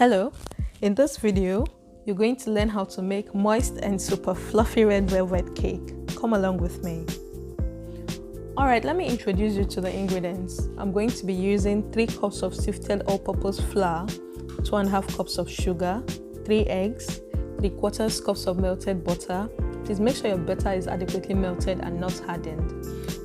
Hello, in this video, you're going to learn how to make moist and super fluffy red velvet cake. Come along with me. Alright, let me introduce you to the ingredients. I'm going to be using 3 cups of sifted all-purpose flour, 2.5 cups of sugar, 3 eggs, 3/4 cups of melted butter. Please make sure your butter is adequately melted and not hardened.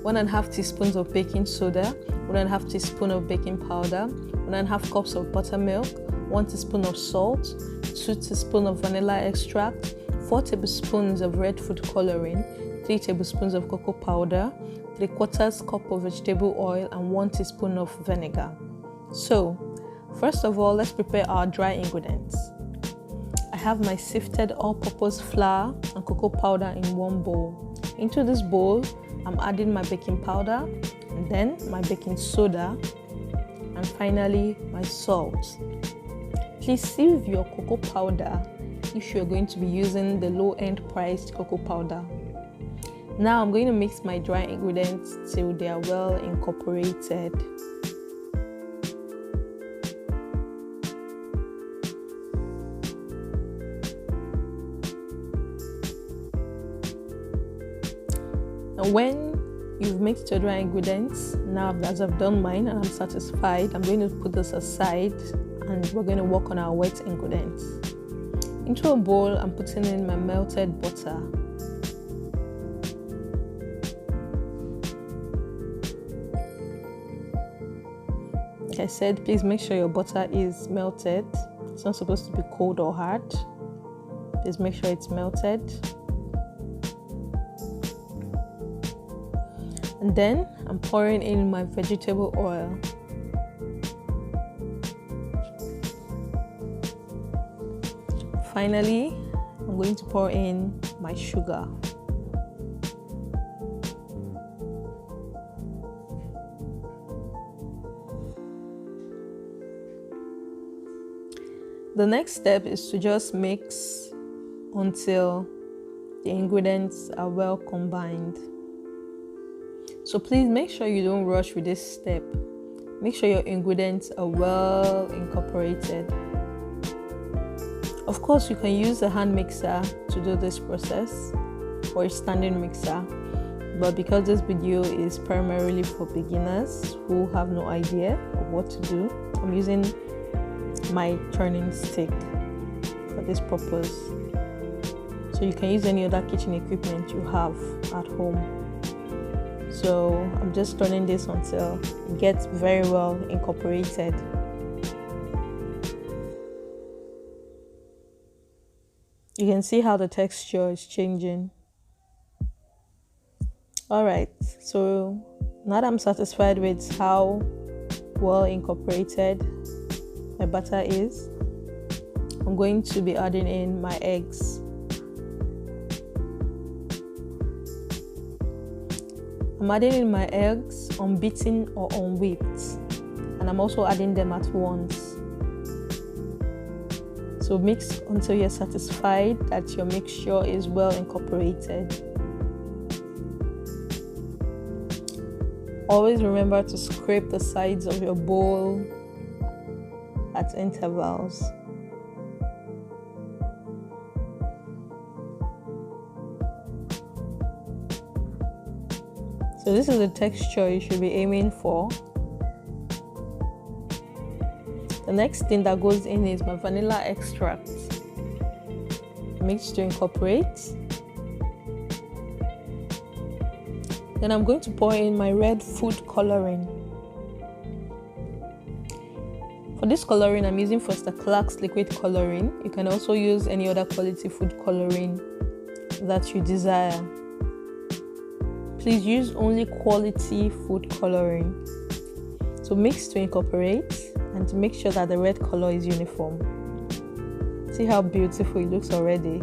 1.5 teaspoons of baking soda, 1.5 teaspoon of baking powder, 1.5 cups of buttermilk, 1 teaspoon of salt, 2 teaspoons of vanilla extract, 4 tablespoons of red food coloring, 3 tablespoons of cocoa powder, 3/4 cup of vegetable oil, and 1 teaspoon of vinegar. So, first of all, let's prepare our dry ingredients. I have my sifted all-purpose flour and cocoa powder in one bowl. Into this bowl, I'm adding my baking powder, and then my baking soda, and finally my salt. Please sieve your cocoa powder if you're going to be using the low-end priced cocoa powder. Now I'm going to mix my dry ingredients till they are well incorporated. Now when you've mixed your dry ingredients, now as I've done mine and I'm satisfied, I'm going to put this aside and we're going to work on our wet ingredients. Into a bowl, I'm putting in my melted butter. Like I said, please make sure your butter is melted. It's not supposed to be cold or hard. Please make sure it's melted. And then I'm pouring in my vegetable oil. Finally, I'm going to pour in my sugar. The next step is to just mix until the ingredients are well combined. So please make sure you don't rush with this step. Make sure your ingredients are well incorporated. Of course, you can use a hand mixer to do this process or a standing mixer, but because this video is primarily for beginners who have no idea of what to do, I'm using my turning stick for this purpose. So you can use any other kitchen equipment you have at home. So I'm just turning this until it gets very well incorporated. You can see how the texture is changing. Alright, so now that I'm satisfied with how well incorporated my butter is, I'm going to be adding in my eggs. I'm adding in my eggs unbeaten or unwhipped, and I'm also adding them at once. So mix until you're satisfied that your mixture is well incorporated. Always remember to scrape the sides of your bowl at intervals. So this is the texture you should be aiming for. The next thing that goes in is my vanilla extract. Mix to incorporate. Then I'm going to pour in my red food coloring. For this coloring, I'm using Foster Clark's liquid coloring. You can also use any other quality food coloring that you desire. Please use only quality food coloring. So mix to incorporate and to make sure that the red color is uniform. See how beautiful it looks already.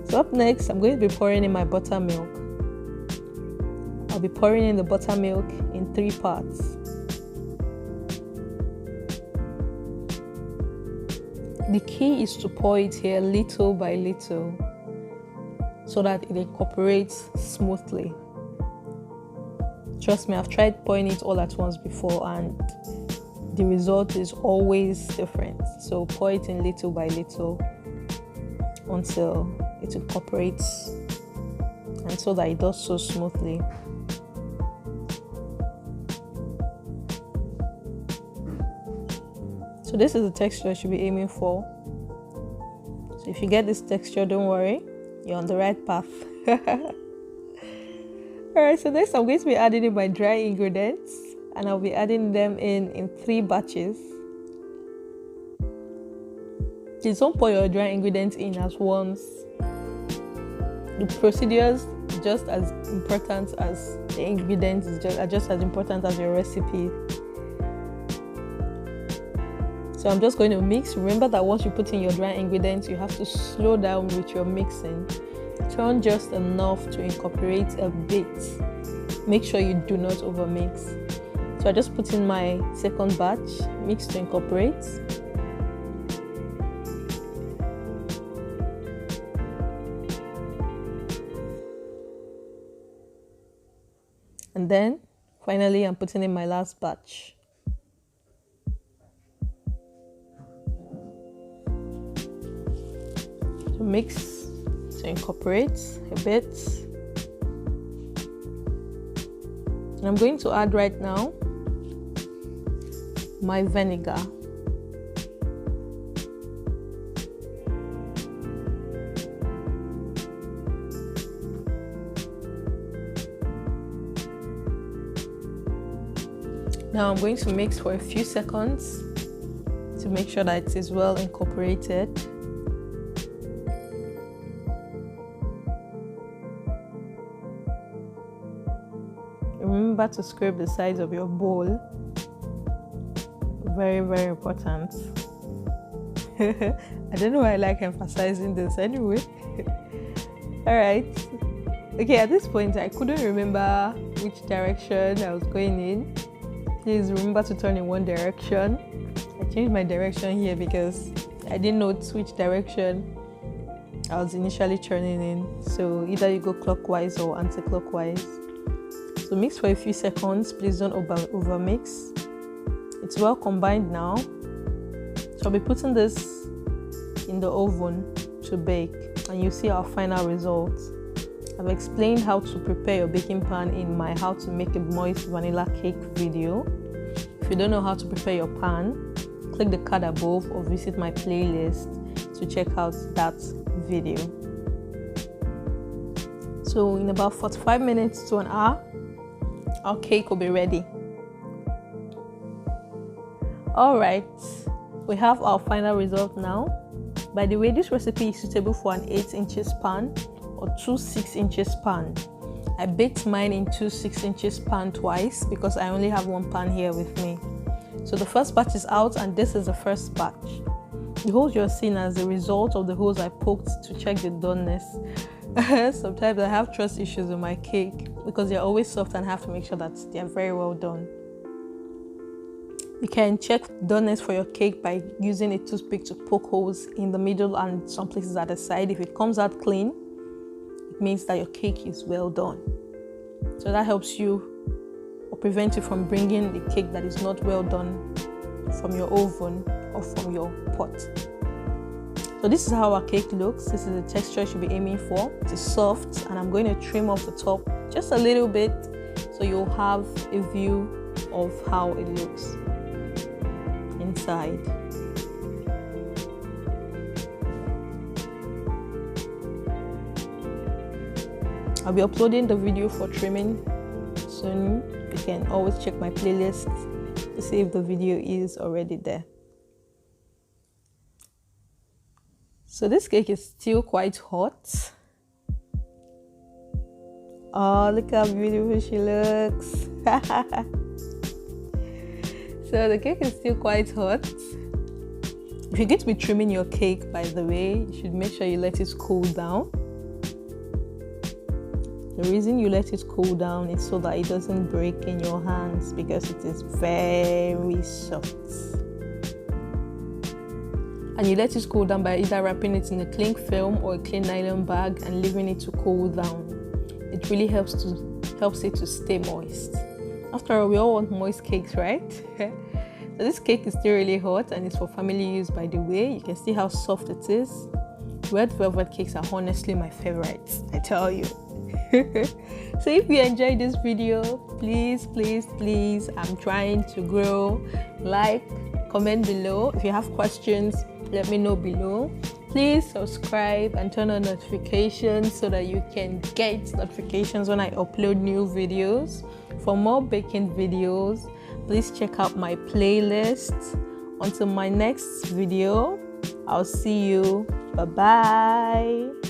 So up next, I'm going to be pouring in my buttermilk. I'll be pouring in the buttermilk in 3 parts. The key is to pour it here little by little so that it incorporates smoothly. Trust me, I've tried pouring it all at once before and the result is always different. So pour it in little by little until it incorporates and so that it does so smoothly. So this is the texture you should be aiming for. So if you get this texture, don't worry, you're on the right path. Alright, so next I'm going to be adding in my dry ingredients, and I'll be adding them in 3 batches. Please don't pour your dry ingredients in as once. The procedures are just as important as the ingredients, are just as important as your recipe. So I'm just going to mix. Remember that once you put in your dry ingredients, you have to slow down with your mixing. Turn just enough to incorporate a bit. Make sure you do not overmix. So I just put in my second batch, mix to incorporate. And then finally I'm putting in my last batch. To mix to incorporate a bit. And I'm going to add right now my vinegar. Now I'm going to mix for a few seconds to make sure that it is well incorporated. Remember to scrape the sides of your bowl. Very, very important. I don't know why I like emphasizing this anyway. Alright. Okay, at this point I couldn't remember which direction I was going in. Please remember to turn in one direction. I changed my direction here because I didn't know which direction I was initially turning in. So either you go clockwise or anti-clockwise. So mix for a few seconds. Please don't over mix. It's well combined now. So I'll be putting this in the oven to bake, and you see our final result. I've explained how to prepare your baking pan in my how to make a moist vanilla cake video. If you don't know how to prepare your pan, click the card above or visit my playlist to check out that video. So in about 45 minutes to an hour, our cake will be ready. Alright, we have our final result now. By the way, this recipe is suitable for an 8 inches pan or 2 6 inches pan. I baked mine in 2 6 inches pan twice because I only have one pan here with me. So the first batch is out, and this is the first batch. The holes you're seeing as the result of the holes I poked to check the doneness. Sometimes I have trust issues with my cake because they're always soft and I have to make sure that they're very well done. You can check doneness for your cake by using a toothpick to poke holes in the middle and some places at the side. If it comes out clean, it means that your cake is well done. So that helps you or prevent you from bringing the cake that is not well done from your oven or from your pot. So this is how our cake looks. This is the texture you should be aiming for. It is soft, and I'm going to trim off the top just a little bit so you'll have a view of how it looks inside. I'll be uploading the video for trimming soon. You can always check my playlist to see if the video is already there. So this cake is still quite hot. Oh, look how beautiful she looks. So the cake is still quite hot. If you're going to be trimming your cake, by the way, you should make sure you let it cool down. The reason you let it cool down is so that it doesn't break in your hands because it is very soft. And you let it cool down by either wrapping it in a cling film or a clean nylon bag and leaving it to cool down. It really helps it to stay moist. After all, we all want moist cakes, right? So this cake is still really hot and it's for family use, by the way. You can see how soft it is. Red velvet cakes are honestly my favorites, I tell you. So if you enjoyed this video, please, I'm trying to grow. Like, comment below. If you have questions, let me know below. Please subscribe and turn on notifications so that you can get notifications when I upload new videos. For more baking videos, please check out my playlist. Until my next video, I'll see you. Bye bye.